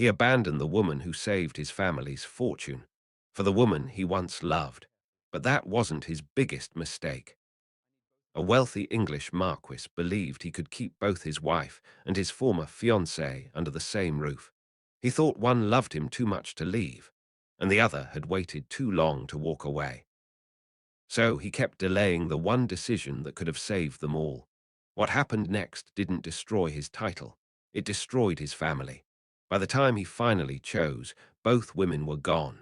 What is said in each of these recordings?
He abandoned the woman who saved his family's fortune for the woman he once loved. But that wasn't his biggest mistake. A wealthy English marquis believed he could keep both his wife and his former fiancée under the same roof. He thought one loved him too much to leave, and the other had waited too long to walk away. So he kept delaying the one decision that could have saved them all. What happened next didn't destroy his title. It destroyed his family. By the time he finally chose, both women were gone.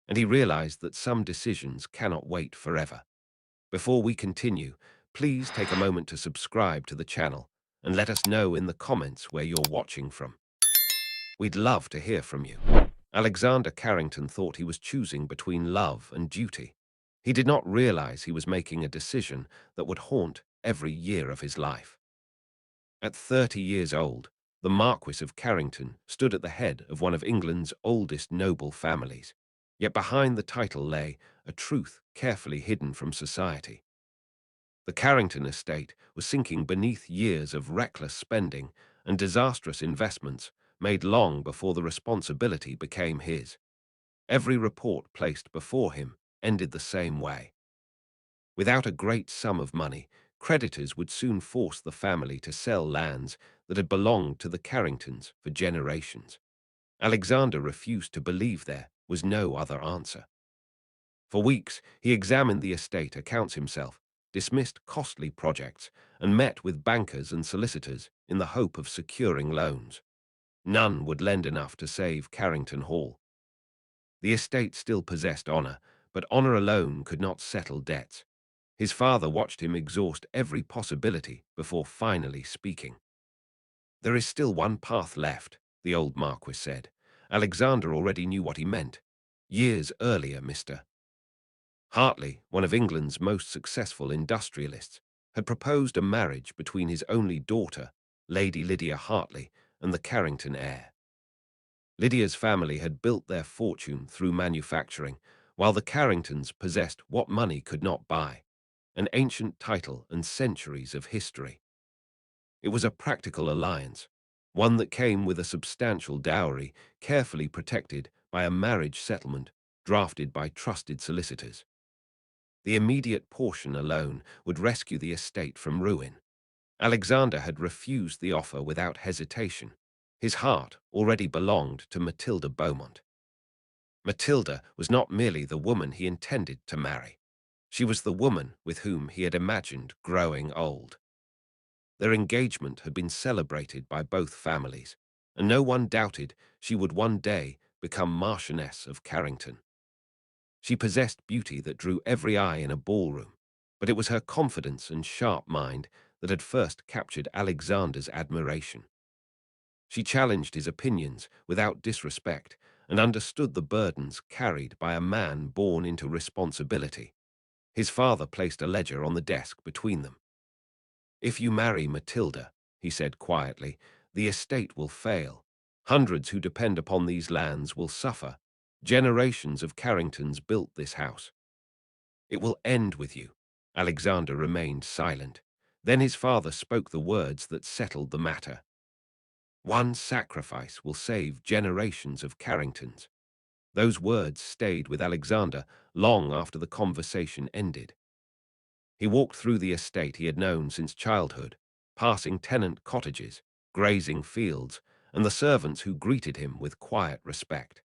And he realized that some decisions cannot wait forever. Before we continue, please take a moment to subscribe to the channel and let us know in the comments where you're watching from. We'd love to hear from you. Alexander Carrington thought he was choosing between love and duty. He did not realize he was making a decision that would haunt every year of his life. At 30 years old, the Marquis of Carrington stood at the head of one of England's oldest noble families. Yet behind the title lay a truth carefully hidden from society. The Carrington estate was sinking beneath years of reckless spending and disastrous investments made long before the responsibility became his. Every report placed before him ended the same way. Without a great sum of money, creditors would soon force the family to sell lands that had belonged to the Carringtons for generations. Alexander refused to believe there was no other answer. For weeks, he examined the estate accounts himself, dismissed costly projects, and met with bankers and solicitors in the hope of securing loans. None would lend enough to save Carrington Hall. The estate still possessed honor, but honor alone could not settle debts. His father watched him exhaust every possibility before finally speaking. "There is still one path left," the old Marquis said. Alexander already knew what he meant. Years earlier, Mr. Hartley, one of England's most successful industrialists, had proposed a marriage between his only daughter, Lady Lydia Hartley, and the Carrington heir. Lydia's family had built their fortune through manufacturing, while the Carringtons possessed what money could not buy, an ancient title and centuries of history. It was a practical alliance, one that came with a substantial dowry carefully protected by a marriage settlement drafted by trusted solicitors. The immediate portion alone would rescue the estate from ruin. Alexander had refused the offer without hesitation. His heart already belonged to Matilda Beaumont. Matilda was not merely the woman he intended to marry. She was the woman with whom he had imagined growing old. Their engagement had been celebrated by both families, and no one doubted she would one day become Marchioness of Carrington. She possessed beauty that drew every eye in a ballroom, but it was her confidence and sharp mind that had first captured Alexander's admiration. She challenged his opinions without disrespect and understood the burdens carried by a man born into responsibility. His father placed a ledger on the desk between them. "If you marry Matilda," he said quietly, "the estate will fail. Hundreds who depend upon these lands will suffer. Generations of Carringtons built this house. It will end with you." Alexander remained silent. Then his father spoke the words that settled the matter. "One sacrifice will save generations of Carringtons." Those words stayed with Alexander long after the conversation ended. He walked through the estate he had known since childhood, passing tenant cottages, grazing fields, and the servants who greeted him with quiet respect.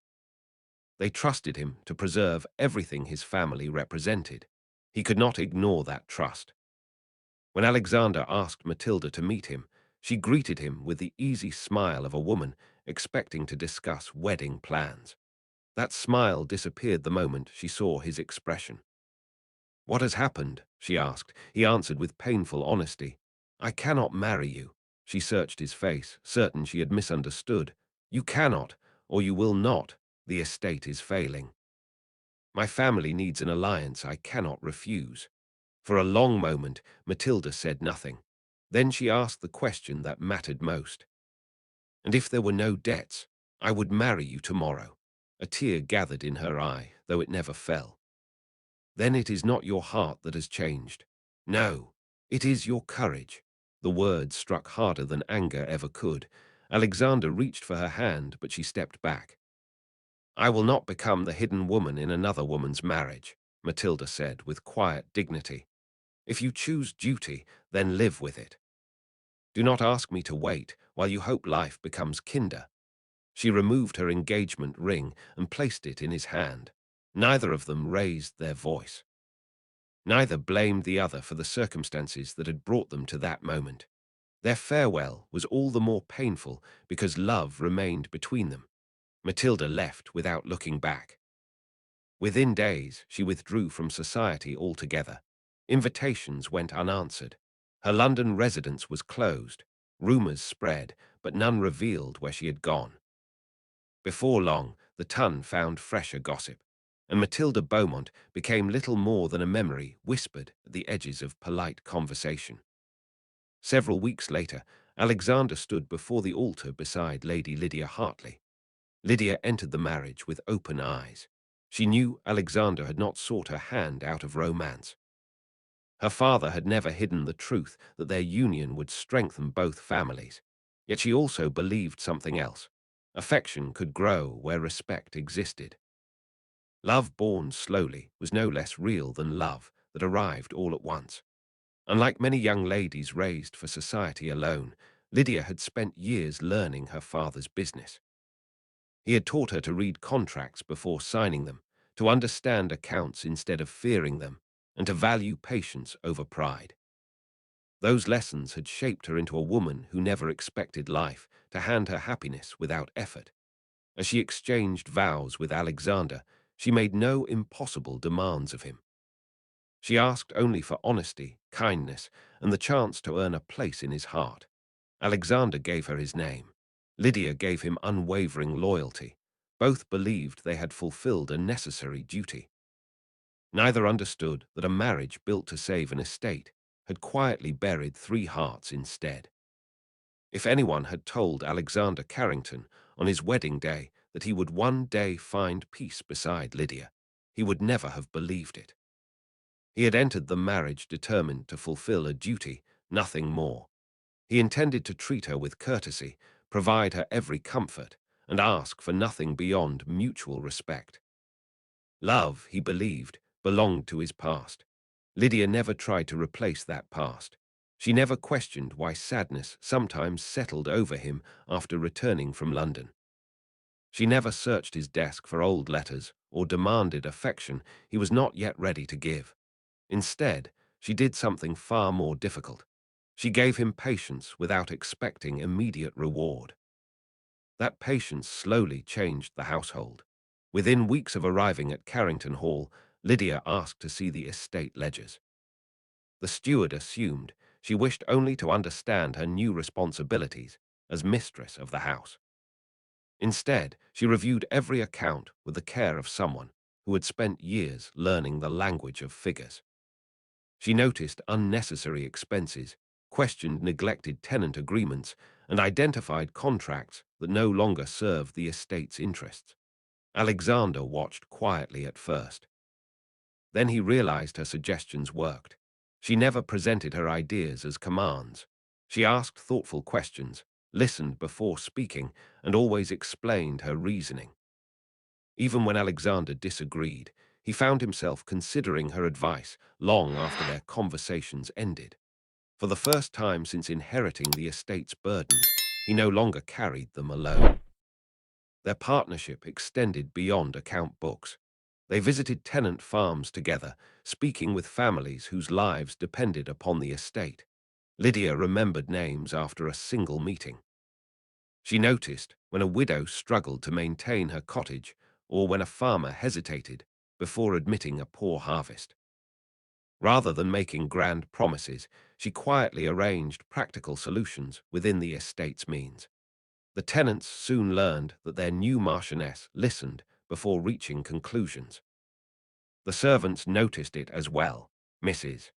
They trusted him to preserve everything his family represented. He could not ignore that trust. When Alexander asked Matilda to meet him, she greeted him with the easy smile of a woman expecting to discuss wedding plans. That smile disappeared the moment she saw his expression. "What has happened?" she asked. He answered with painful honesty. "I cannot marry you." She searched his face, certain she had misunderstood. "You cannot, or you will not. The estate is failing. My family needs an alliance I cannot refuse." For a long moment, Matilda said nothing. Then she asked the question that mattered most. "And if there were no debts, I would marry you tomorrow." A tear gathered in her eye, though it never fell. "Then it is not your heart that has changed. No, it is your courage." The words struck harder than anger ever could. Alexander reached for her hand, but she stepped back. "I will not become the hidden woman in another woman's marriage," Matilda said with quiet dignity. "If you choose duty, then live with it. Do not ask me to wait while you hope life becomes kinder." She removed her engagement ring and placed it in his hand. Neither of them raised their voice. Neither blamed the other for the circumstances that had brought them to that moment. Their farewell was all the more painful because love remained between them. Matilda left without looking back. Within days, she withdrew from society altogether. Invitations went unanswered. Her London residence was closed. Rumours spread, but none revealed where she had gone. Before long, the Ton found fresher gossip, and Matilda Beaumont became little more than a memory whispered at the edges of polite conversation. Several weeks later, Alexander stood before the altar beside Lady Lydia Hartley. Lydia entered the marriage with open eyes. She knew Alexander had not sought her hand out of romance. Her father had never hidden the truth that their union would strengthen both families. Yet she also believed something else. Affection could grow where respect existed. Love born slowly was no less real than love that arrived all at once. Unlike many young ladies raised for society alone, Lydia had spent years learning her father's business. He had taught her to read contracts before signing them, to understand accounts instead of fearing them, and to value patience over pride. Those lessons had shaped her into a woman who never expected life to hand her happiness without effort. As she exchanged vows with Alexander, she made no impossible demands of him. She asked only for honesty, kindness, and the chance to earn a place in his heart. Alexander gave her his name. Lydia gave him unwavering loyalty. Both believed they had fulfilled a necessary duty. Neither understood that a marriage built to save an estate had quietly buried three hearts instead. If anyone had told Alexander Carrington on his wedding day that he would one day find peace beside Lydia, he would never have believed it. He had entered the marriage determined to fulfill a duty, nothing more. He intended to treat her with courtesy, provide her every comfort, and ask for nothing beyond mutual respect. Love, he believed, belonged to his past. Lydia never tried to replace that past. She never questioned why sadness sometimes settled over him after returning from London. She never searched his desk for old letters or demanded affection he was not yet ready to give. Instead, she did something far more difficult. She gave him patience without expecting immediate reward. That patience slowly changed the household. Within weeks of arriving at Carrington Hall, Lydia asked to see the estate ledgers. The steward assumed she wished only to understand her new responsibilities as mistress of the house. Instead, she reviewed every account with the care of someone who had spent years learning the language of figures. She noticed unnecessary expenses, questioned neglected tenant agreements, and identified contracts that no longer served the estate's interests. Alexander watched quietly at first. Then he realized her suggestions worked. She never presented her ideas as commands. She asked thoughtful questions, listened before speaking, and always explained her reasoning. Even when Alexander disagreed, he found himself considering her advice long after their conversations ended. For the first time since inheriting the estate's burdens, he no longer carried them alone. Their partnership extended beyond account books. They visited tenant farms together, speaking with families whose lives depended upon the estate. Lydia remembered names after a single meeting. She noticed when a widow struggled to maintain her cottage or when a farmer hesitated before admitting a poor harvest. Rather than making grand promises, she quietly arranged practical solutions within the estate's means. The tenants soon learned that their new marchioness listened before reaching conclusions. The servants noticed it as well. Mrs.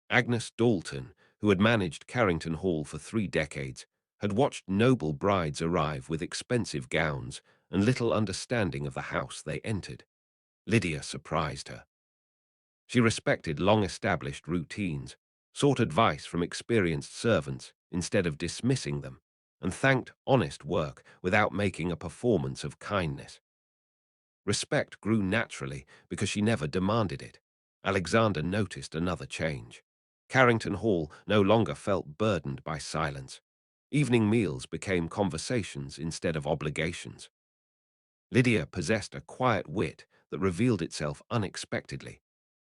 Agnes Dalton, who had managed Carrington Hall for 3 decades, had watched noble brides arrive with expensive gowns and little understanding of the house they entered. Lydia surprised her. She respected long-established routines, sought advice from experienced servants instead of dismissing them, and thanked honest work without making a performance of kindness. Respect grew naturally because she never demanded it. Alexander noticed another change. Carrington Hall no longer felt burdened by silence. Evening meals became conversations instead of obligations. Lydia possessed a quiet wit that revealed itself unexpectedly,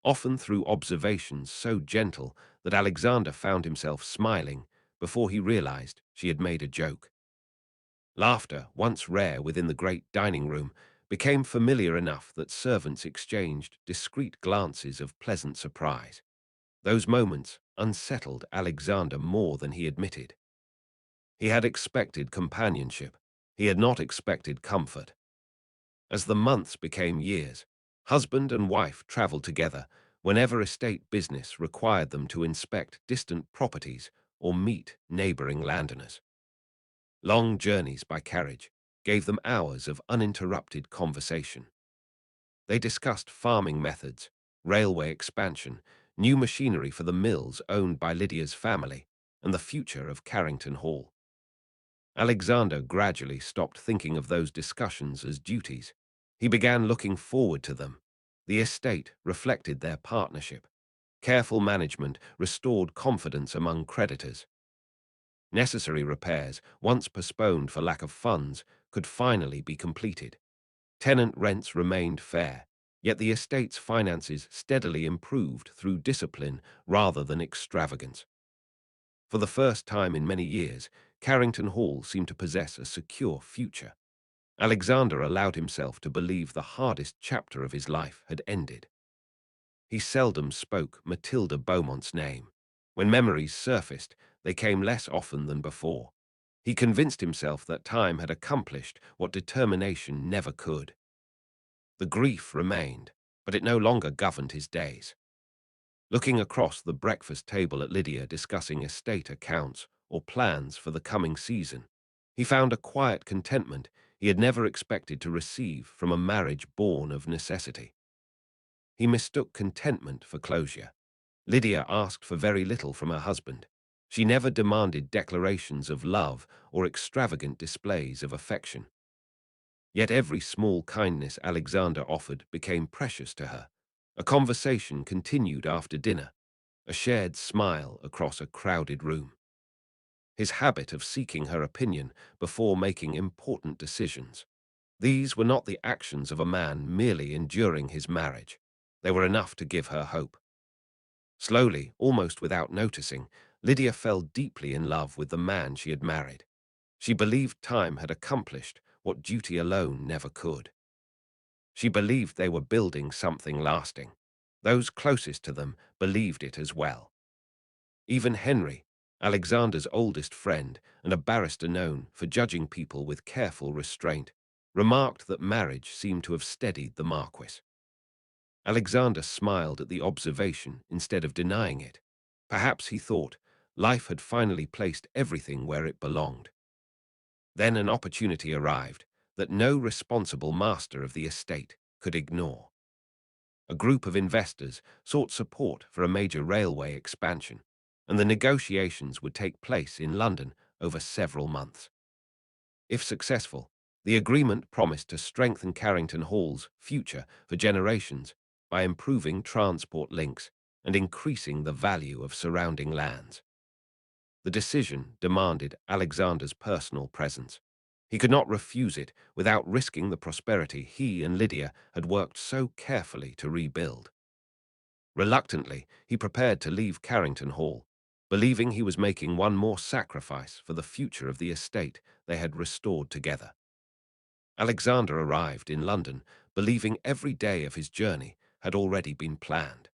often through observations so gentle that Alexander found himself smiling before he realized she had made a joke. Laughter, once rare within the great dining room, became familiar enough that servants exchanged discreet glances of pleasant surprise. Those moments unsettled Alexander more than he admitted. He had expected companionship. He had not expected comfort. As the months became years, husband and wife traveled together whenever estate business required them to inspect distant properties or meet neighboring landowners. Long journeys by carriage gave them hours of uninterrupted conversation. They discussed farming methods, railway expansion, new machinery for the mills owned by Lydia's family, and the future of Carrington Hall. Alexander gradually stopped thinking of those discussions as duties. He began looking forward to them. The estate reflected their partnership. Careful management restored confidence among creditors. Necessary repairs, once postponed for lack of funds, could finally be completed. Tenant rents remained fair, yet the estate's finances steadily improved through discipline rather than extravagance. For the first time in many years, Carrington Hall seemed to possess a secure future. Alexander allowed himself to believe the hardest chapter of his life had ended. He seldom spoke Matilda Beaumont's name. When memories surfaced, they came less often than before. He convinced himself that time had accomplished what determination never could. The grief remained, but it no longer governed his days. Looking across the breakfast table at Lydia discussing estate accounts or plans for the coming season, he found a quiet contentment he had never expected to receive from a marriage born of necessity. He mistook contentment for closure. Lydia asked for very little from her husband. She never demanded declarations of love or extravagant displays of affection. Yet every small kindness Alexander offered became precious to her. A conversation continued after dinner, a shared smile across a crowded room. His habit of seeking her opinion before making important decisions. These were not the actions of a man merely enduring his marriage. They were enough to give her hope. Slowly, almost without noticing, Lydia fell deeply in love with the man she had married. She believed time had accomplished what duty alone never could. She believed they were building something lasting. Those closest to them believed it as well. Even Henry, Alexander's oldest friend and a barrister known for judging people with careful restraint, remarked that marriage seemed to have steadied the Marquis. Alexander smiled at the observation instead of denying it. Perhaps he thought life had finally placed everything where it belonged. Then an opportunity arrived that no responsible master of the estate could ignore. A group of investors sought support for a major railway expansion, and the negotiations would take place in London over several months. If successful, the agreement promised to strengthen Carrington Hall's future for generations by improving transport links and increasing the value of surrounding lands. The decision demanded Alexander's personal presence. He could not refuse it without risking the prosperity he and Lydia had worked so carefully to rebuild. Reluctantly, he prepared to leave Carrington Hall, believing he was making one more sacrifice for the future of the estate they had restored together. Alexander arrived in London, believing every day of his journey had already been planned.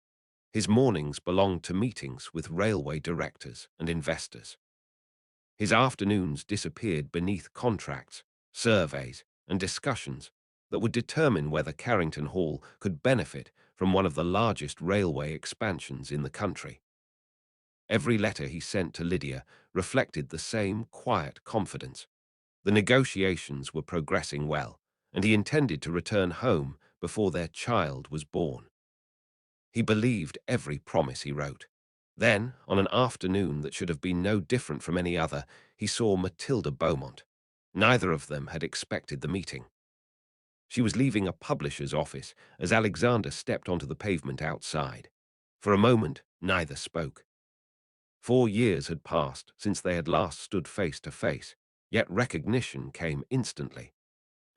His mornings belonged to meetings with railway directors and investors. His afternoons disappeared beneath contracts, surveys, and discussions that would determine whether Carrington Hall could benefit from one of the largest railway expansions in the country. Every letter he sent to Lydia reflected the same quiet confidence. The negotiations were progressing well, and he intended to return home before their child was born. He believed every promise he wrote. Then, on an afternoon that should have been no different from any other, he saw Matilda Beaumont. Neither of them had expected the meeting. She was leaving a publisher's office as Alexander stepped onto the pavement outside. For a moment, neither spoke. 4 years had passed since they had last stood face to face, yet recognition came instantly.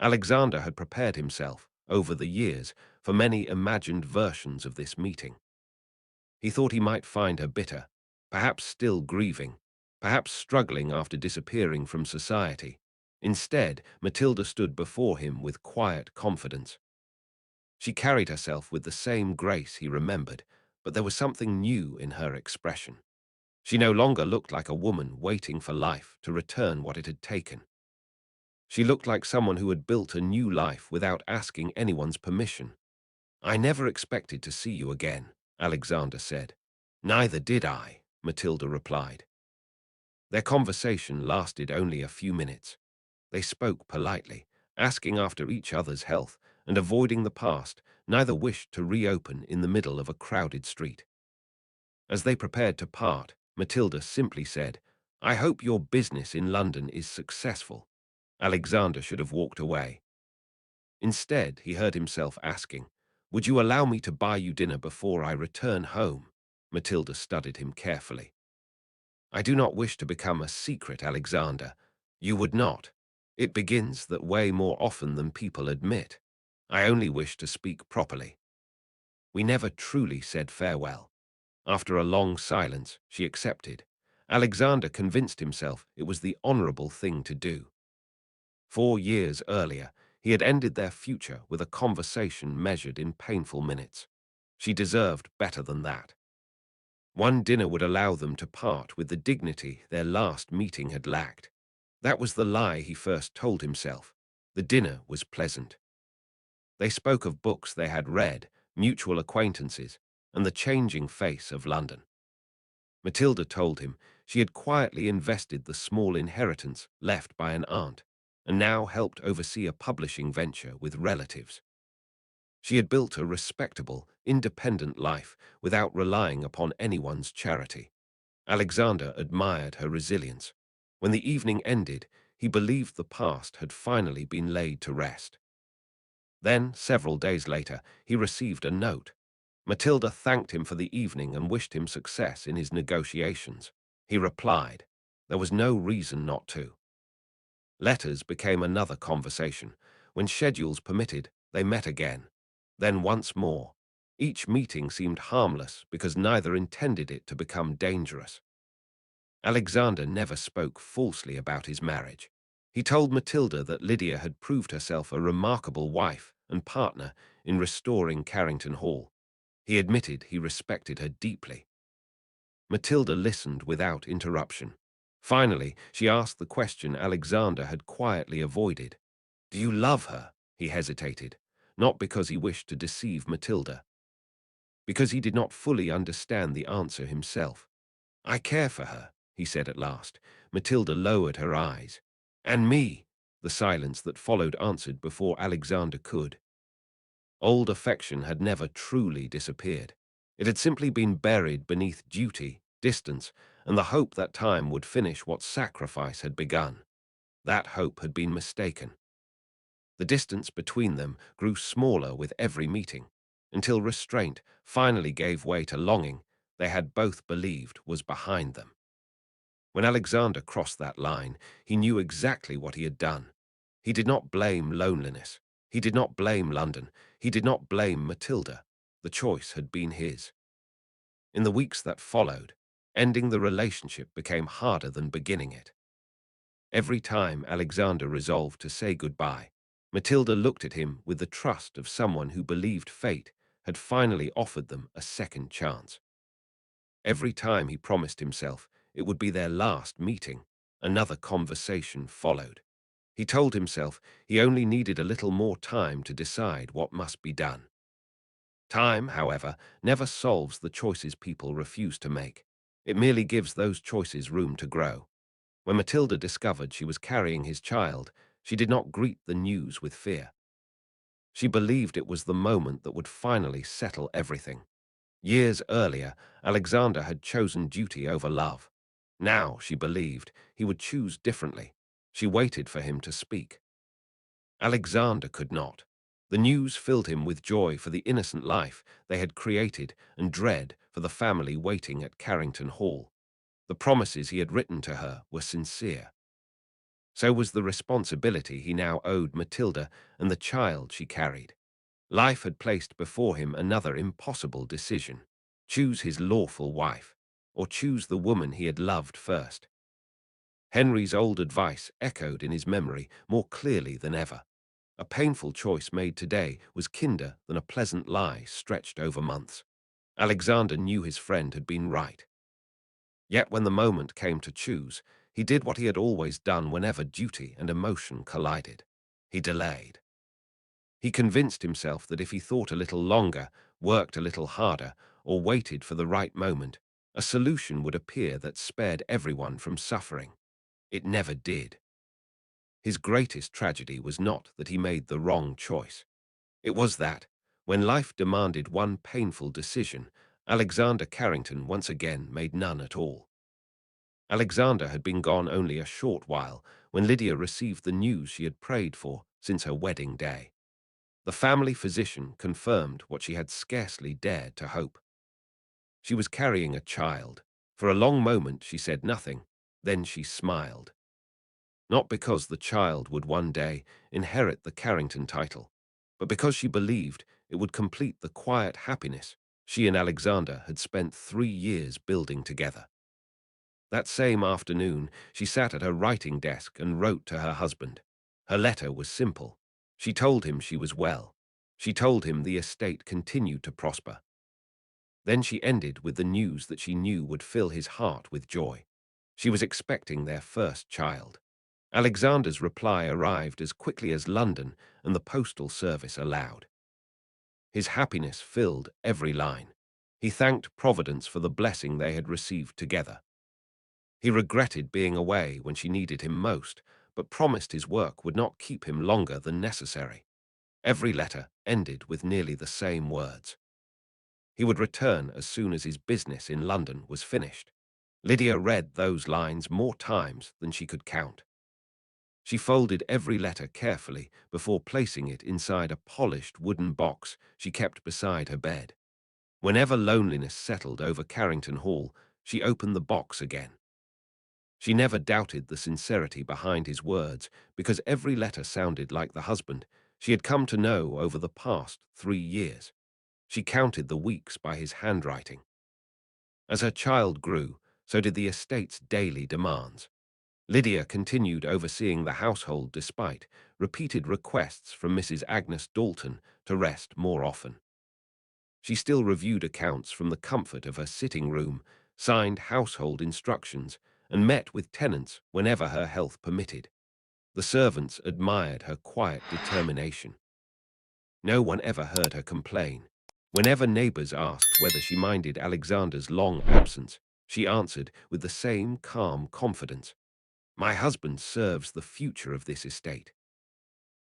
Alexander had prepared himself, over the years, for many imagined versions of this meeting. He thought he might find her bitter, perhaps still grieving, perhaps struggling after disappearing from society. Instead, Matilda stood before him with quiet confidence. She carried herself with the same grace he remembered, but there was something new in her expression. She no longer looked like a woman waiting for life to return what it had taken. She looked like someone who had built a new life without asking anyone's permission. "I never expected to see you again," Alexander said. "Neither did I," Matilda replied. Their conversation lasted only a few minutes. They spoke politely, asking after each other's health and avoiding the past. Neither wished to reopen in the middle of a crowded street. As they prepared to part, Matilda simply said, "I hope your business in London is successful." Alexander should have walked away. Instead, he heard himself asking, "Would you allow me to buy you dinner before I return home?" Matilda studied him carefully. "I do not wish to become a secret, Alexander." "You would not. It begins that way more often than people admit. I only wish to speak properly." We never truly said farewell. After a long silence, she accepted. Alexander convinced himself it was the honorable thing to do. 4 years earlier, he had ended their future with a conversation measured in painful minutes. She deserved better than that. One dinner would allow them to part with the dignity their last meeting had lacked. That was the lie he first told himself. The dinner was pleasant. They spoke of books they had read, mutual acquaintances, and the changing face of London. Matilda told him she had quietly invested the small inheritance left by an aunt, and now helped oversee a publishing venture with relatives. She had built a respectable, independent life without relying upon anyone's charity. Alexander admired her resilience. When the evening ended, he believed the past had finally been laid to rest. Then, several days later, he received a note. Matilda thanked him for the evening and wished him success in his negotiations. He replied. There was no reason not to. Letters became another conversation. When schedules permitted, they met again. Then once more. Each meeting seemed harmless because neither intended it to become dangerous. Alexander never spoke falsely about his marriage. He told Matilda that Lydia had proved herself a remarkable wife and partner in restoring Carrington Hall. He admitted he respected her deeply. Matilda listened without interruption. Finally, she asked the question Alexander had quietly avoided. "Do you love her?" He hesitated, not because he wished to deceive Matilda, because he did not fully understand the answer himself. "I care for her," he said at last. Matilda lowered her eyes. "And me," the silence that followed answered before Alexander could. Old affection had never truly disappeared. It had simply been buried beneath duty, distance, and the hope that time would finish what sacrifice had begun. That hope had been mistaken. The distance between them grew smaller with every meeting, until restraint finally gave way to longing they had both believed was behind them. When Alexander crossed that line, he knew exactly what he had done. He did not blame loneliness. He did not blame London. He did not blame Matilda. The choice had been his. In the weeks that followed, ending the relationship became harder than beginning it. Every time Alexander resolved to say goodbye, Matilda looked at him with the trust of someone who believed fate had finally offered them a second chance. Every time he promised himself it would be their last meeting, another conversation followed. He told himself he only needed a little more time to decide what must be done. Time, however, never solves the choices people refuse to make. It merely gives those choices room to grow. When Matilda discovered she was carrying his child, she did not greet the news with fear. She believed it was the moment that would finally settle everything. Years earlier, Alexander had chosen duty over love. Now, she believed, he would choose differently. She waited for him to speak. Alexander could not. The news filled him with joy for the innocent life they had created and dread for the family waiting at Carrington Hall. The promises he had written to her were sincere. So was the responsibility he now owed Matilda and the child she carried. Life had placed before him another impossible decision. Choose his lawful wife, or choose the woman he had loved first. Henry's old advice echoed in his memory more clearly than ever. A painful choice made today was kinder than a pleasant lie stretched over months. Alexander knew his friend had been right. Yet when the moment came to choose, he did what he had always done whenever duty and emotion collided. He delayed. He convinced himself that if he thought a little longer, worked a little harder, or waited for the right moment, a solution would appear that spared everyone from suffering. It never did. His greatest tragedy was not that he made the wrong choice. It was that, when life demanded one painful decision, Alexander Carrington once again made none at all. Alexander had been gone only a short while when Lydia received the news she had prayed for since her wedding day. The family physician confirmed what she had scarcely dared to hope. She was carrying a child. For a long moment she said nothing, then she smiled. Not because the child would one day inherit the Carrington title, but because she believed it would complete the quiet happiness she and Alexander had spent 3 years building together. That same afternoon, she sat at her writing desk and wrote to her husband. Her letter was simple. She told him she was well. She told him the estate continued to prosper. Then she ended with the news that she knew would fill his heart with joy. She was expecting their first child. Alexander's reply arrived as quickly as London and the postal service allowed. His happiness filled every line. He thanked Providence for the blessing they had received together. He regretted being away when she needed him most, but promised his work would not keep him longer than necessary. Every letter ended with nearly the same words. He would return as soon as his business in London was finished. Lydia read those lines more times than she could count. She folded every letter carefully before placing it inside a polished wooden box she kept beside her bed. Whenever loneliness settled over Carrington Hall, she opened the box again. She never doubted the sincerity behind his words because every letter sounded like the husband she had come to know over the past 3 years. She counted the weeks by his handwriting. As her child grew, so did the estate's daily demands. Lydia continued overseeing the household despite repeated requests from Mrs. Agnes Dalton to rest more often. She still reviewed accounts from the comfort of her sitting room, signed household instructions, and met with tenants whenever her health permitted. The servants admired her quiet determination. No one ever heard her complain. Whenever neighbors asked whether she minded Alexander's long absence, she answered with the same calm confidence. My husband serves the future of this estate.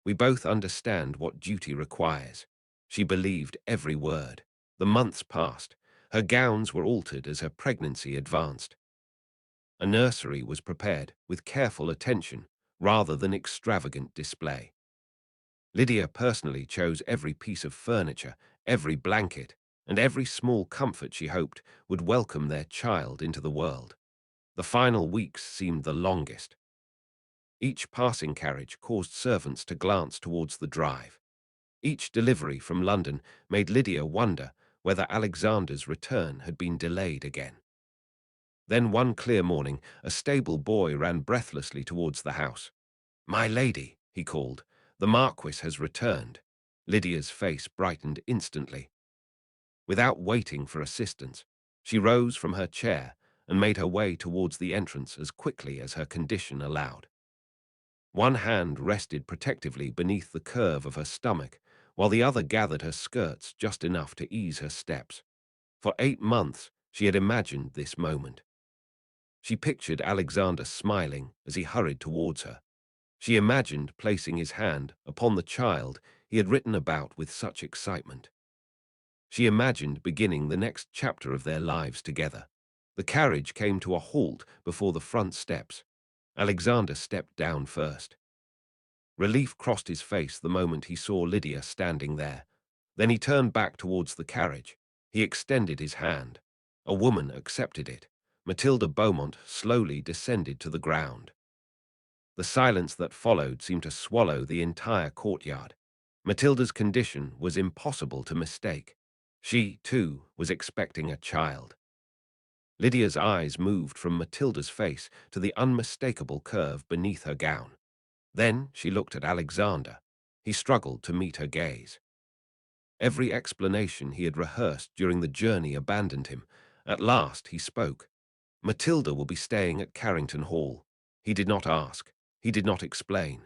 We both understand what duty requires. She believed every word. The months passed. Her gowns were altered as her pregnancy advanced. A nursery was prepared with careful attention rather than extravagant display. Lydia personally chose every piece of furniture, every blanket, and every small comfort she hoped would welcome their child into the world. The final weeks seemed the longest. Each passing carriage caused servants to glance towards the drive. Each delivery from London made Lydia wonder whether Alexander's return had been delayed again. Then one clear morning, a stable boy ran breathlessly towards the house. "My lady," he called, "the Marquis has returned." Lydia's face brightened instantly. Without waiting for assistance, she rose from her chair and made her way towards the entrance as quickly as her condition allowed. One hand rested protectively beneath the curve of her stomach, while the other gathered her skirts just enough to ease her steps. For 8 months, she had imagined this moment. She pictured Alexander smiling as he hurried towards her. She imagined placing his hand upon the child he had written about with such excitement. She imagined beginning the next chapter of their lives together. The carriage came to a halt before the front steps. Alexander stepped down first. Relief crossed his face the moment he saw Lydia standing there. Then he turned back towards the carriage. He extended his hand. A woman accepted it. Matilda Beaumont slowly descended to the ground. The silence that followed seemed to swallow the entire courtyard. Matilda's condition was impossible to mistake. She, too, was expecting a child. Lydia's eyes moved from Matilda's face to the unmistakable curve beneath her gown. Then she looked at Alexander. He struggled to meet her gaze. Every explanation he had rehearsed during the journey abandoned him. At last he spoke. Matilda will be staying at Carrington Hall. He did not ask. He did not explain.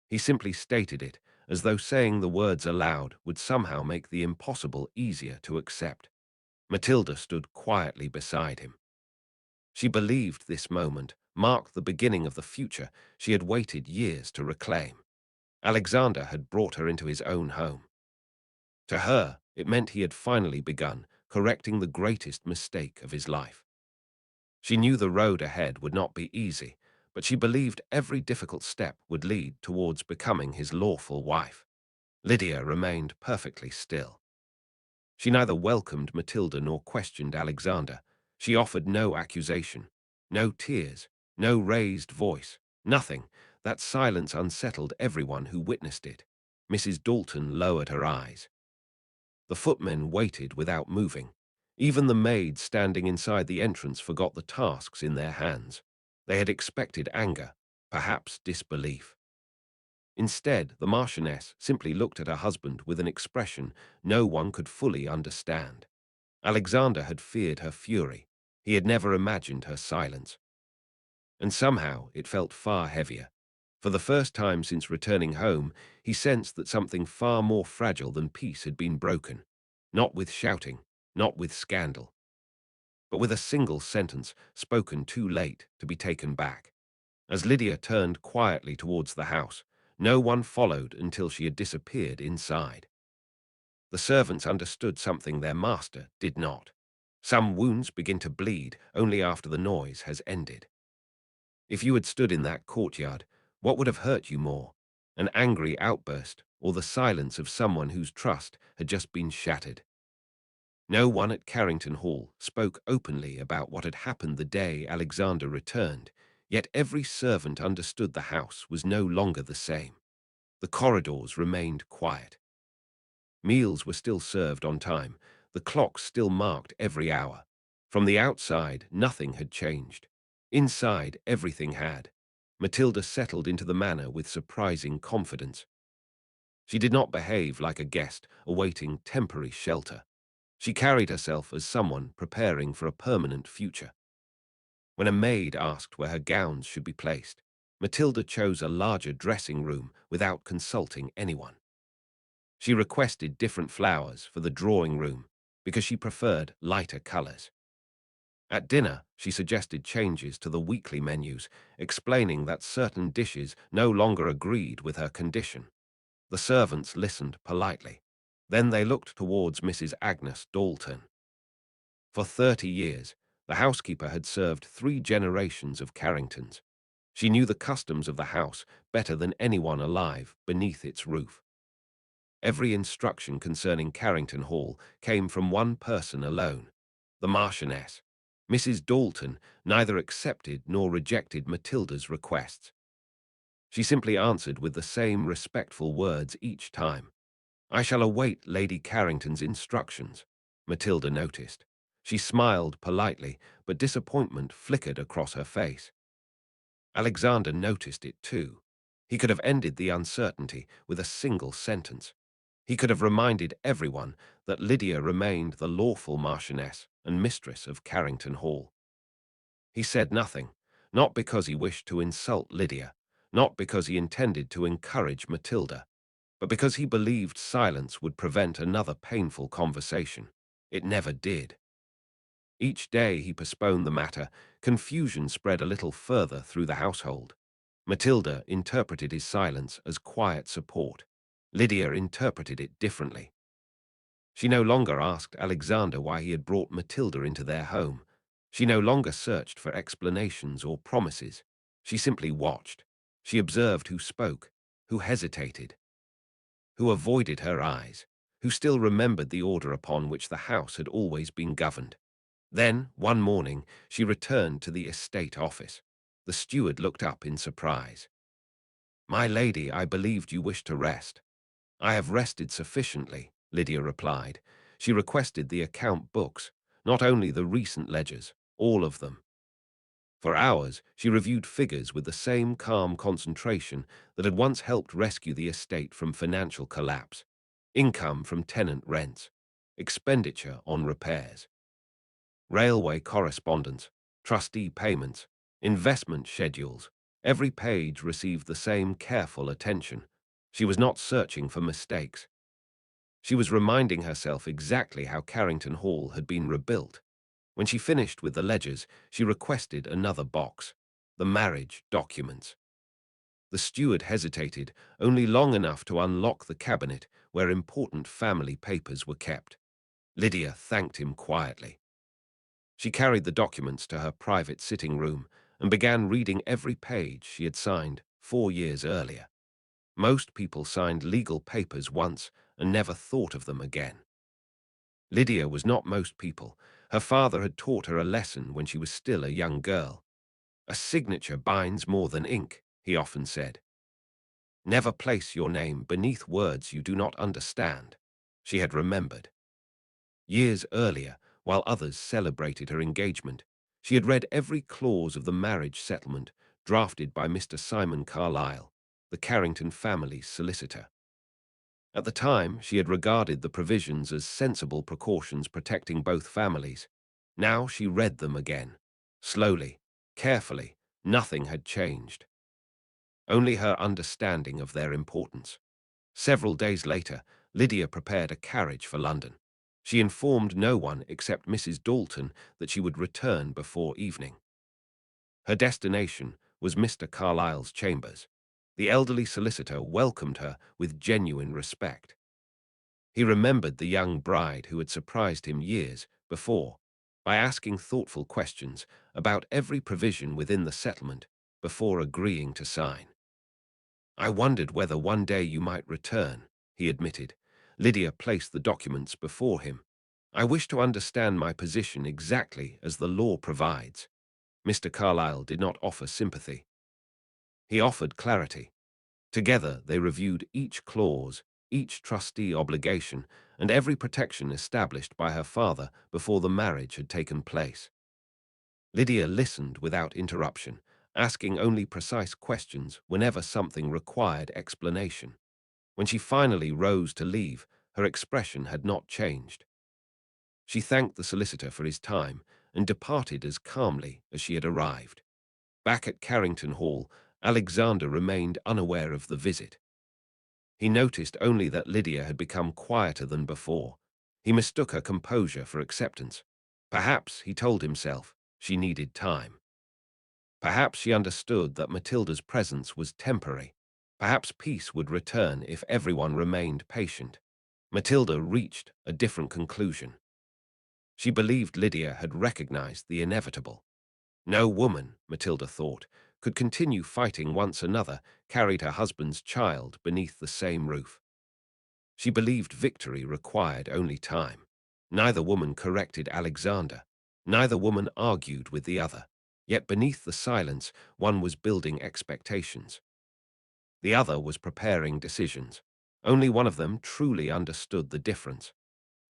He simply stated it, as though saying the words aloud would somehow make the impossible easier to accept. Matilda stood quietly beside him. She believed this moment marked the beginning of the future she had waited years to reclaim. Alexander had brought her into his own home. To her, it meant he had finally begun correcting the greatest mistake of his life. She knew the road ahead would not be easy, but she believed every difficult step would lead towards becoming his lawful wife. Lydia remained perfectly still. She neither welcomed Matilda nor questioned Alexander. She offered no accusation, no tears, no raised voice, nothing. That silence unsettled everyone who witnessed it. Mrs. Dalton lowered her eyes. The footmen waited without moving. Even the maids standing inside the entrance forgot the tasks in their hands. They had expected anger, perhaps disbelief. Instead, the Marchioness simply looked at her husband with an expression no one could fully understand. Alexander had feared her fury. He had never imagined her silence. And somehow it felt far heavier. For the first time since returning home, he sensed that something far more fragile than peace had been broken. Not with shouting, not with scandal, but with a single sentence spoken too late to be taken back. As Lydia turned quietly towards the house, no one followed until she had disappeared inside. The servants understood something their master did not. Some wounds begin to bleed only after the noise has ended. If you had stood in that courtyard, what would have hurt you more? An angry outburst or the silence of someone whose trust had just been shattered? No one at Carrington Hall spoke openly about what had happened the day Alexander returned, yet every servant understood the house was no longer the same. The corridors remained quiet. Meals were still served on time. The clocks still marked every hour. From the outside, nothing had changed. Inside, everything had. Matilda settled into the manor with surprising confidence. She did not behave like a guest awaiting temporary shelter. She carried herself as someone preparing for a permanent future. When a maid asked where her gowns should be placed, Matilda chose a larger dressing room without consulting anyone. She requested different flowers for the drawing room because she preferred lighter colors. At dinner, she suggested changes to the weekly menus, explaining that certain dishes no longer agreed with her condition. The servants listened politely. Then they looked towards Mrs. Agnes Dalton. For 30 years, the housekeeper had served 3 generations of Carringtons. She knew the customs of the house better than anyone alive beneath its roof. Every instruction concerning Carrington Hall came from one person alone, the Marchioness. Mrs. Dalton neither accepted nor rejected Matilda's requests. She simply answered with the same respectful words each time. "I shall await Lady Carrington's instructions," Matilda noticed. She smiled politely, but disappointment flickered across her face. Alexander noticed it too. He could have ended the uncertainty with a single sentence. He could have reminded everyone that Lydia remained the lawful Marchioness and mistress of Carrington Hall. He said nothing, not because he wished to insult Lydia, not because he intended to encourage Matilda, but because he believed silence would prevent another painful conversation. It never did. Each day he postponed the matter, confusion spread a little further through the household. Matilda interpreted his silence as quiet support. Lydia interpreted it differently. She no longer asked Alexander why he had brought Matilda into their home. She no longer searched for explanations or promises. She simply watched. She observed who spoke, who hesitated, who avoided her eyes, who still remembered the order upon which the house had always been governed. Then, one morning, she returned to the estate office. The steward looked up in surprise. "My lady, I believed you wished to rest." "I have rested sufficiently," Lydia replied. She requested the account books, not only the recent ledgers, all of them. For hours, she reviewed figures with the same calm concentration that had once helped rescue the estate from financial collapse. Income from tenant rents, expenditure on repairs, railway correspondence, trustee payments, investment schedules. Every page received the same careful attention. She was not searching for mistakes. She was reminding herself exactly how Carrington Hall had been rebuilt. When she finished with the ledgers, she requested another box, the marriage documents. The steward hesitated only long enough to unlock the cabinet where important family papers were kept. Lydia thanked him quietly. She carried the documents to her private sitting room and began reading every page she had signed 4 years earlier. Most people signed legal papers once and never thought of them again. Lydia was not most people. Her father had taught her a lesson when she was still a young girl. "A signature binds more than ink," he often said. "Never place your name beneath words you do not understand." She had remembered. Years earlier, while others celebrated her engagement, she had read every clause of the marriage settlement drafted by Mr. Simon Carlyle, the Carrington family's solicitor. At the time, she had regarded the provisions as sensible precautions protecting both families. Now she read them again. Slowly, carefully, nothing had changed. Only her understanding of their importance. Several days later, Lydia prepared a carriage for London. She informed no one except Mrs. Dalton that she would return before evening. Her destination was Mr. Carlyle's chambers. The elderly solicitor welcomed her with genuine respect. He remembered the young bride who had surprised him years before by asking thoughtful questions about every provision within the settlement before agreeing to sign. "I wondered whether one day you might return," he admitted. Lydia placed the documents before him. "I wish to understand my position exactly as the law provides." Mr. Carlyle did not offer sympathy. He offered clarity. Together they reviewed each clause, each trustee obligation, and every protection established by her father before the marriage had taken place. Lydia listened without interruption, asking only precise questions whenever something required explanation. When she finally rose to leave, her expression had not changed. She thanked the solicitor for his time and departed as calmly as she had arrived. Back at Carrington Hall, Alexander remained unaware of the visit. He noticed only that Lydia had become quieter than before. He mistook her composure for acceptance. Perhaps, he told himself, she needed time. Perhaps she understood that Matilda's presence was temporary. Perhaps peace would return if everyone remained patient. Matilda reached a different conclusion. She believed Lydia had recognized the inevitable. No woman, Matilda thought, could continue fighting once another carried her husband's child beneath the same roof. She believed victory required only time. Neither woman corrected Alexander. Neither woman argued with the other. Yet beneath the silence, one was building expectations. The other was preparing decisions. Only one of them truly understood the difference.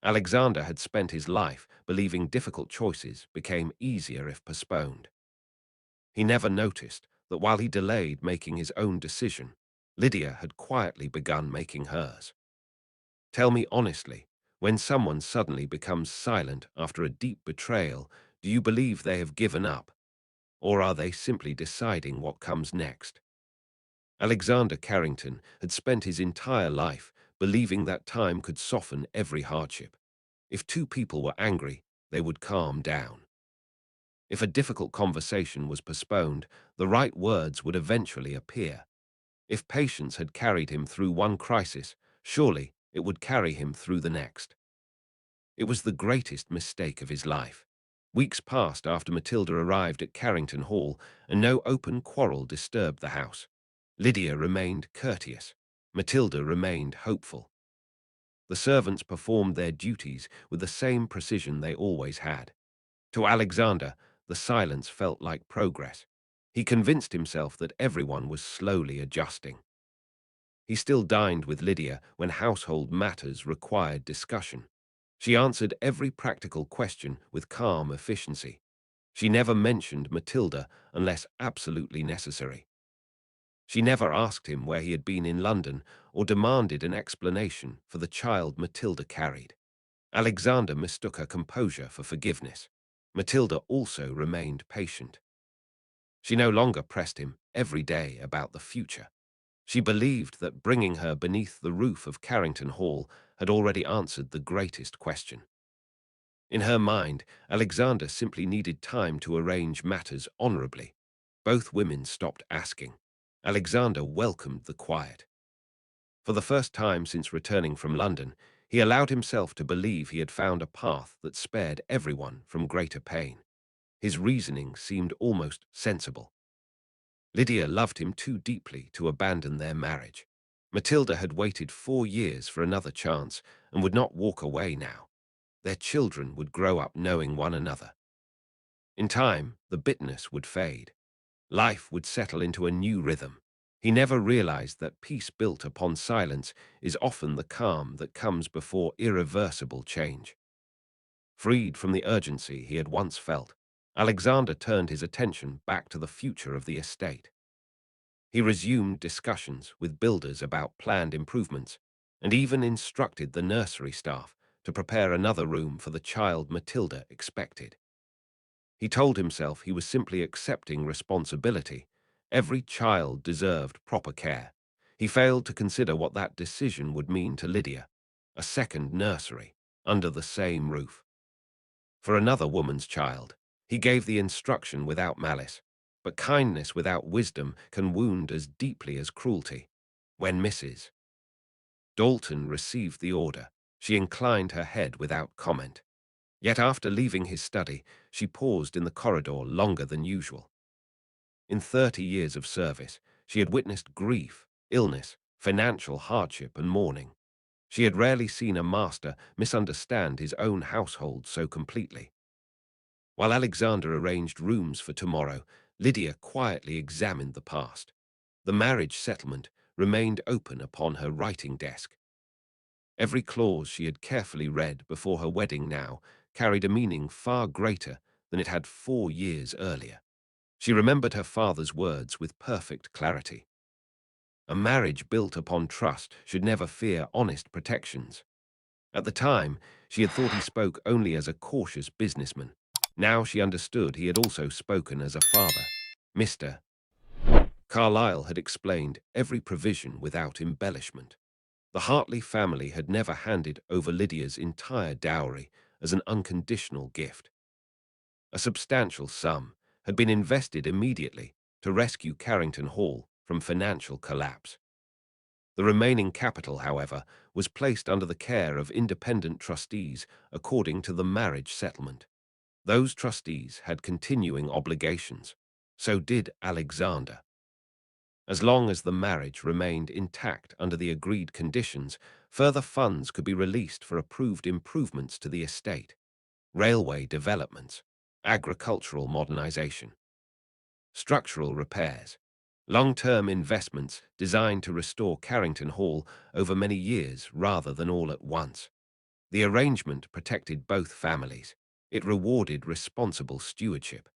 Alexander had spent his life believing difficult choices became easier if postponed. He never noticed that while he delayed making his own decision, Lydia had quietly begun making hers. Tell me honestly, when someone suddenly becomes silent after a deep betrayal, do you believe they have given up? Or are they simply deciding what comes next? Alexander Carrington had spent his entire life believing that time could soften every hardship. If two people were angry, they would calm down. If a difficult conversation was postponed, the right words would eventually appear. If patience had carried him through one crisis, surely it would carry him through the next. It was the greatest mistake of his life. Weeks passed after Matilda arrived at Carrington Hall, and no open quarrel disturbed the house. Lydia remained courteous. Matilda remained hopeful. The servants performed their duties with the same precision they always had. To Alexander, the silence felt like progress. He convinced himself that everyone was slowly adjusting. He still dined with Lydia when household matters required discussion. She answered every practical question with calm efficiency. She never mentioned Matilda unless absolutely necessary. She never asked him where he had been in London or demanded an explanation for the child Matilda carried. Alexander mistook her composure for forgiveness. Matilda also remained patient. She no longer pressed him every day about the future. She believed that bringing her beneath the roof of Carrington Hall had already answered the greatest question. In her mind, Alexander simply needed time to arrange matters honorably. Both women stopped asking. Alexander welcomed the quiet. For the first time since returning from London, he allowed himself to believe he had found a path that spared everyone from greater pain. His reasoning seemed almost sensible. Lydia loved him too deeply to abandon their marriage. Matilda had waited 4 years for another chance and would not walk away now. Their children would grow up knowing one another. In time, the bitterness would fade. Life would settle into a new rhythm. He never realized that peace built upon silence is often the calm that comes before irreversible change. Freed from the urgency he had once felt, Alexander turned his attention back to the future of the estate. He resumed discussions with builders about planned improvements and even instructed the nursery staff to prepare another room for the child Matilda expected. He told himself he was simply accepting responsibility. Every child deserved proper care. He failed to consider what that decision would mean to Lydia, a second nursery, under the same roof. For another woman's child, he gave the instruction without malice, but kindness without wisdom can wound as deeply as cruelty. When Mrs. Dalton received the order, she inclined her head without comment. Yet after leaving his study, she paused in the corridor longer than usual. In 30 years of service, she had witnessed grief, illness, financial hardship, and mourning. She had rarely seen a master misunderstand his own household so completely. While Alexander arranged rooms for tomorrow, Lydia quietly examined the past. The marriage settlement remained open upon her writing desk. Every clause she had carefully read before her wedding now carried a meaning far greater than it had 4 years earlier. She remembered her father's words with perfect clarity. A marriage built upon trust should never fear honest protections. At the time, she had thought he spoke only as a cautious businessman. Now she understood he had also spoken as a father. Mr. Carlyle had explained every provision without embellishment. The Hartley family had never handed over Lydia's entire dowry as an unconditional gift. A substantial sum had been invested immediately to rescue Carrington Hall from financial collapse. The remaining capital, however, was placed under the care of independent trustees according to the marriage settlement. Those trustees had continuing obligations. So did Alexander. As long as the marriage remained intact under the agreed conditions, further funds could be released for approved improvements to the estate, railway developments, agricultural modernization, structural repairs, long-term investments designed to restore Carrington Hall over many years rather than all at once. The arrangement protected both families. It rewarded responsible stewardship.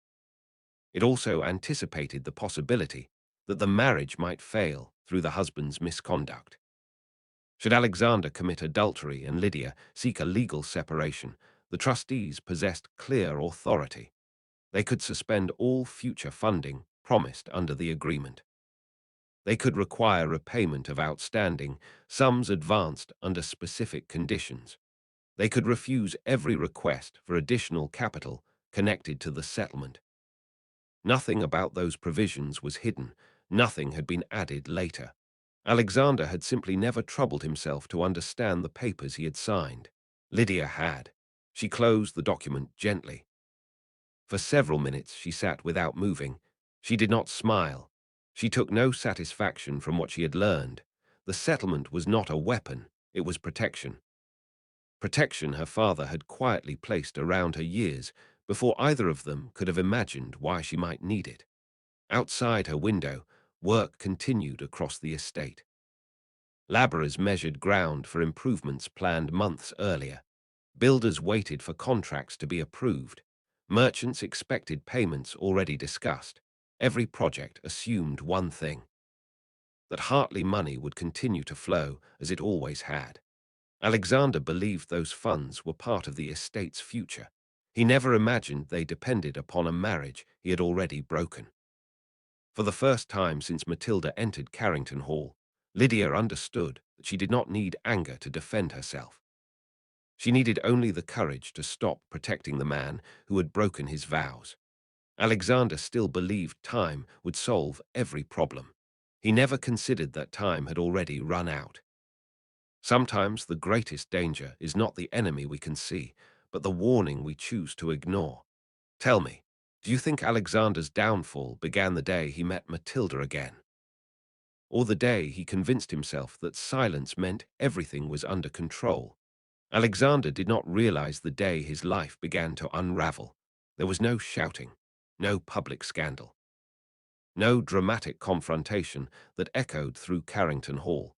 It also anticipated the possibility that the marriage might fail through the husband's misconduct. Should Alexander commit adultery and Lydia seek a legal separation, the trustees possessed clear authority. They could suspend all future funding promised under the agreement. They could require repayment of outstanding sums advanced under specific conditions. They could refuse every request for additional capital connected to the settlement. Nothing about those provisions was hidden. Nothing had been added later. Alexander had simply never troubled himself to understand the papers he had signed. Lydia had. She closed the document gently. For several minutes she sat without moving. She did not smile. She took no satisfaction from what she had learned. The settlement was not a weapon, it was protection. Protection her father had quietly placed around her years before either of them could have imagined why she might need it. Outside her window, work continued across the estate. Labourers measured ground for improvements planned months earlier. Builders waited for contracts to be approved. Merchants expected payments already discussed. Every project assumed one thing: that Hartley money would continue to flow as it always had. Alexander believed those funds were part of the estate's future. He never imagined they depended upon a marriage he had already broken. For the first time since Matilda entered Carrington Hall, Lydia understood that she did not need anger to defend herself. She needed only the courage to stop protecting the man who had broken his vows. Alexander still believed time would solve every problem. He never considered that time had already run out. Sometimes the greatest danger is not the enemy we can see, but the warning we choose to ignore. Tell me, do you think Alexander's downfall began the day he met Matilda again? Or the day he convinced himself that silence meant everything was under control? Alexander did not realize the day his life began to unravel. There was no shouting, no public scandal, no dramatic confrontation that echoed through Carrington Hall.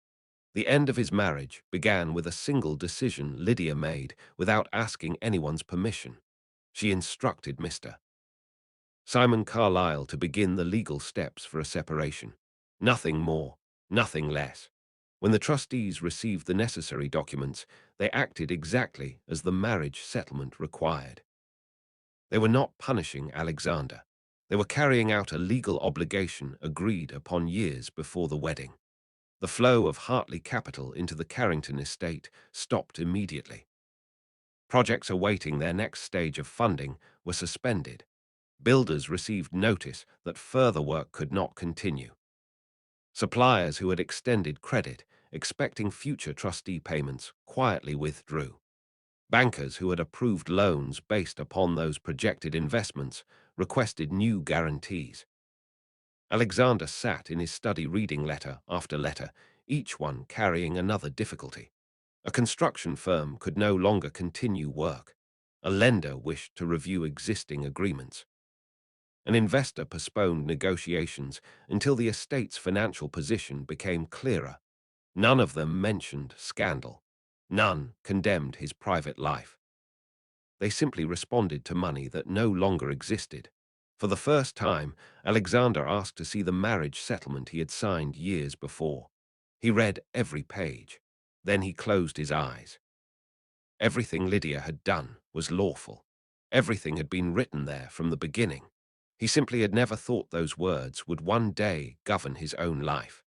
The end of his marriage began with a single decision Lydia made without asking anyone's permission. She instructed Mr. Simon Carlyle to begin the legal steps for a separation. Nothing more, nothing less. When the trustees received the necessary documents, they acted exactly as the marriage settlement required. They were not punishing Alexander. They were carrying out a legal obligation agreed upon years before the wedding. The flow of Hartley capital into the Carrington estate stopped immediately. Projects awaiting their next stage of funding were suspended. Builders received notice that further work could not continue. Suppliers who had extended credit, expecting future trustee payments, quietly withdrew. Bankers who had approved loans based upon those projected investments requested new guarantees. Alexander sat in his study reading letter after letter, each one carrying another difficulty. A construction firm could no longer continue work. A lender wished to review existing agreements. An investor postponed negotiations until the estate's financial position became clearer. None of them mentioned scandal. None condemned his private life. They simply responded to money that no longer existed. For the first time, Alexander asked to see the marriage settlement he had signed years before. He read every page. Then he closed his eyes. Everything Lydia had done was lawful. Everything had been written there from the beginning. He simply had never thought those words would one day govern his own life.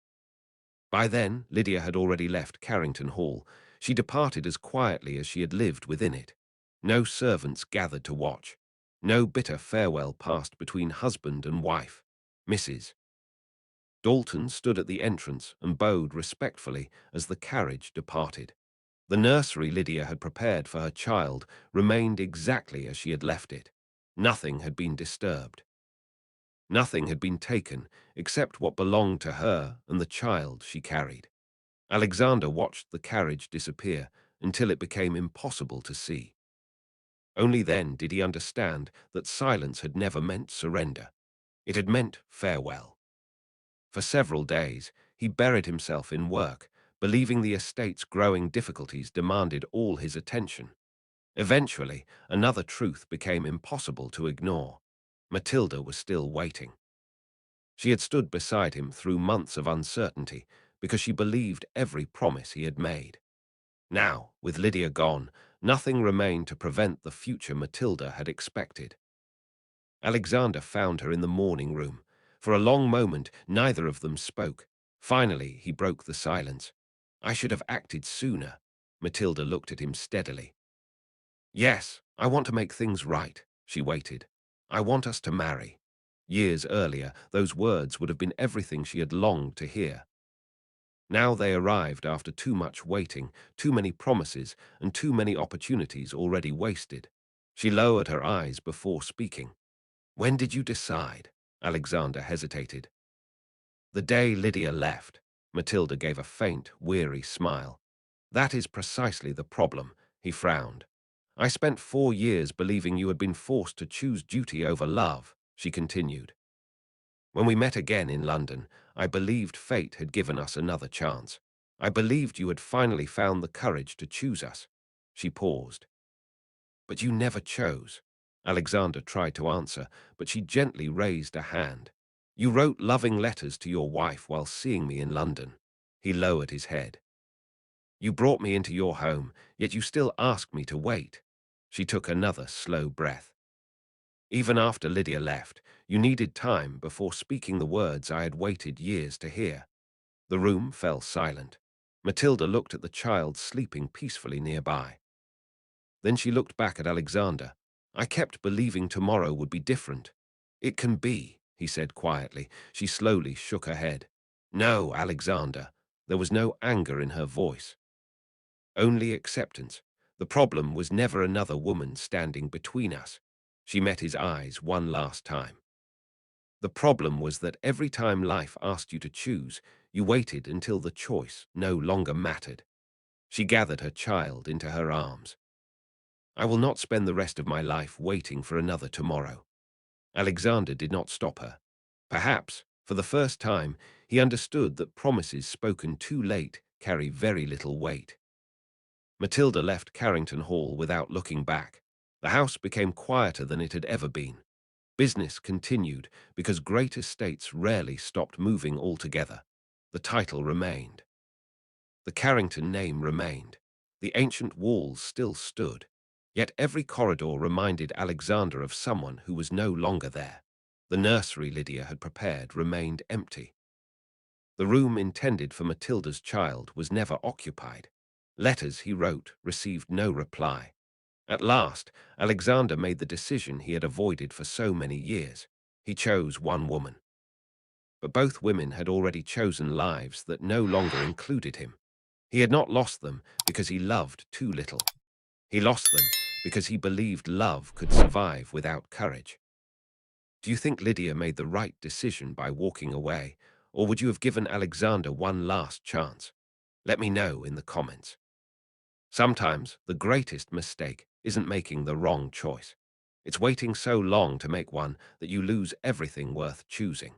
By then, Lydia had already left Carrington Hall. She departed as quietly as she had lived within it. No servants gathered to watch. No bitter farewell passed between husband and wife. Mrs. Dalton stood at the entrance and bowed respectfully as the carriage departed. The nursery Lydia had prepared for her child remained exactly as she had left it. Nothing had been disturbed. Nothing had been taken except what belonged to her and the child she carried. Alexander watched the carriage disappear until it became impossible to see. Only then did he understand that silence had never meant surrender. It had meant farewell. For several days, he buried himself in work, believing the estate's growing difficulties demanded all his attention. Eventually, another truth became impossible to ignore. Matilda was still waiting. She had stood beside him through months of uncertainty because she believed every promise he had made. Now, with Lydia gone, nothing remained to prevent the future Matilda had expected. Alexander found her in the morning room. For a long moment, neither of them spoke. Finally, he broke the silence. "I should have acted sooner." Matilda looked at him steadily. "Yes, I want to make things right," she waited. "I want us to marry." Years earlier, those words would have been everything she had longed to hear. Now they arrived after too much waiting, too many promises, and too many opportunities already wasted. She lowered her eyes before speaking. When did you decide? Alexander hesitated. The day Lydia left. Matilda gave a faint, weary smile. That is precisely the problem, he frowned. I spent 4 years believing you had been forced to choose duty over love, she continued. When we met again in London, I believed fate had given us another chance. I believed you had finally found the courage to choose us. She paused. But you never chose. Alexander tried to answer, but she gently raised a hand. You wrote loving letters to your wife while seeing me in London. He lowered his head. You brought me into your home, yet you still asked me to wait. She took another slow breath. Even after Lydia left, you needed time before speaking the words I had waited years to hear. The room fell silent. Matilda looked at the child sleeping peacefully nearby. Then she looked back at Alexander. I kept believing tomorrow would be different. It can be, he said quietly. She slowly shook her head. No, Alexander. There was no anger in her voice. Only acceptance. The problem was never another woman standing between us. She met his eyes one last time. The problem was that every time life asked you to choose, you waited until the choice no longer mattered. She gathered her child into her arms. I will not spend the rest of my life waiting for another tomorrow. Alexander did not stop her. Perhaps, for the first time, he understood that promises spoken too late carry very little weight. Matilda left Carrington Hall without looking back. The house became quieter than it had ever been. Business continued because great estates rarely stopped moving altogether. The title remained. The Carrington name remained. The ancient walls still stood. Yet every corridor reminded Alexander of someone who was no longer there. The nursery Lydia had prepared remained empty. The room intended for Matilda's child was never occupied. Letters he wrote received no reply. At last, Alexander made the decision he had avoided for so many years. He chose one woman. But both women had already chosen lives that no longer included him. He had not lost them because he loved too little. He lost them because he believed love could survive without courage. Do you think Lydia made the right decision by walking away, or would you have given Alexander one last chance? Let me know in the comments. Sometimes the greatest mistake isn't making the wrong choice. It's waiting so long to make one that you lose everything worth choosing.